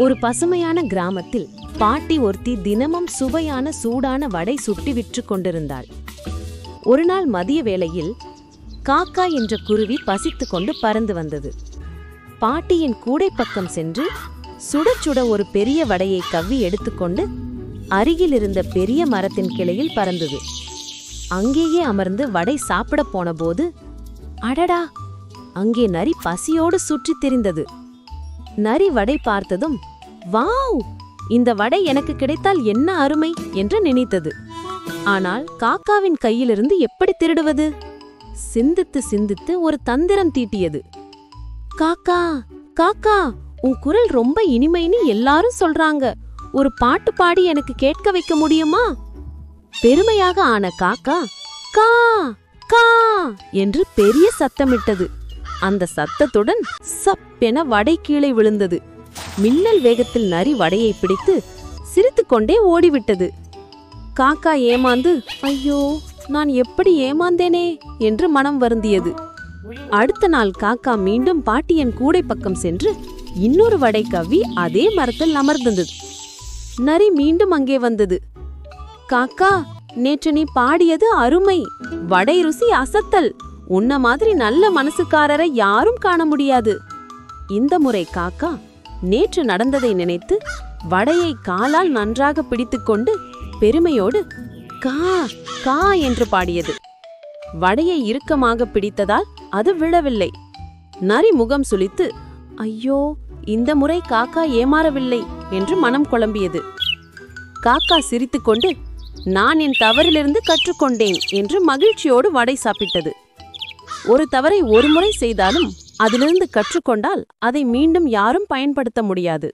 ஒரு பசுமையான கிராமத்தில் பாட்டி ஒருத்தி தினமும் சுவையான சூடான வடை சுட்டி விற்று கொண்டிருந்தாள். ஒரு நாள் மதிய வேளையில் காக்கா என்ற குருவி பசித்து கொண்டு பறந்து வந்தது. பாட்டியின் கூடை பக்கம் சென்று சுட சுட ஒரு பெரிய வடையை கவ்வி எடுத்துக்கொண்டு அருகில் இருந்த பெரிய மரத்தின் கிளையில் பறந்தது. அங்கேயே அமர்ந்து வடை சாப்பிட போனபோது, அடடா, அங்கே நரி பசியோடு சுற்றித் திரிந்தது. நரி வடை பார்த்ததும், வாவ், இந்த வடை எனக்கு கிடைத்தால் என்ன அருமை என்று நினைத்தது. ஆனால் காக்காவின் கையிலிருந்து எப்படி திருடுவது? சிந்தித்து சிந்தித்து ஒரு தந்திரம் தீட்டியது. காக்கா, காக்கா, உன் குரல் ரொம்ப இனிமைன்னு எல்லாரும் சொல்றாங்க. ஒரு பாட்டு பாடி எனக்கு கேட்க வைக்க முடியுமா? பெருமையாக ஆன காக்கா கா கா என்று பெரிய சத்தமிட்டது. அந்த சத்தத்துடன் சப்பென வடை கீழே விழுந்தது. மின்னல் வேகத்தில் நரி வடையை பிடித்து சிரித்துக்கொண்டே ஓடிவிட்டது. காக்கா ஏமாந்து, ஐயோ, நான் எப்படி ஏமாந்தேனே என்று மனம் வருந்தியது. அடுத்த நாள் காக்கா மீண்டும் பாட்டியின் கூடை பக்கம் சென்று இன்னொரு வடை கவ்வி அதே மரத்தில் அமர்ந்தது. நரி மீண்டும் அங்கே வந்தது. காக்கா, நேற்று நீ பாடியது அருமை, வடை ருசி அசத்தல். உன்ன மாதிரி நல்ல மனசுக்காரரை யாரும் காண முடியாது. இந்த முறை காக்கா நேற்று நடந்ததை நினைத்து வடையை காலால் நன்றாக பிடித்துக்கொண்டு பெருமையோடு கா கா என்று பாடியது. வடையை இறுக்கமாக பிடித்ததால் அது விழவில்லை. நரி முகம் சுளித்து, ஐயோ, இந்த முறை காக்கா ஏமாறவில்லை என்று மனம் குழம்பியது. காக்கா சிரித்துக்கொண்டு, நான் என் தவறிலிருந்து கற்றுக்கொண்டேன் என்று மகிழ்ச்சியோடு வடை சாப்பிட்டது. ஒரு தவறை ஒரு முறை செய்தாலும் அதிலிருந்து கற்றுக்கொண்டால் அதை மீண்டும் யாரும் பயன்படுத்த முடியாது.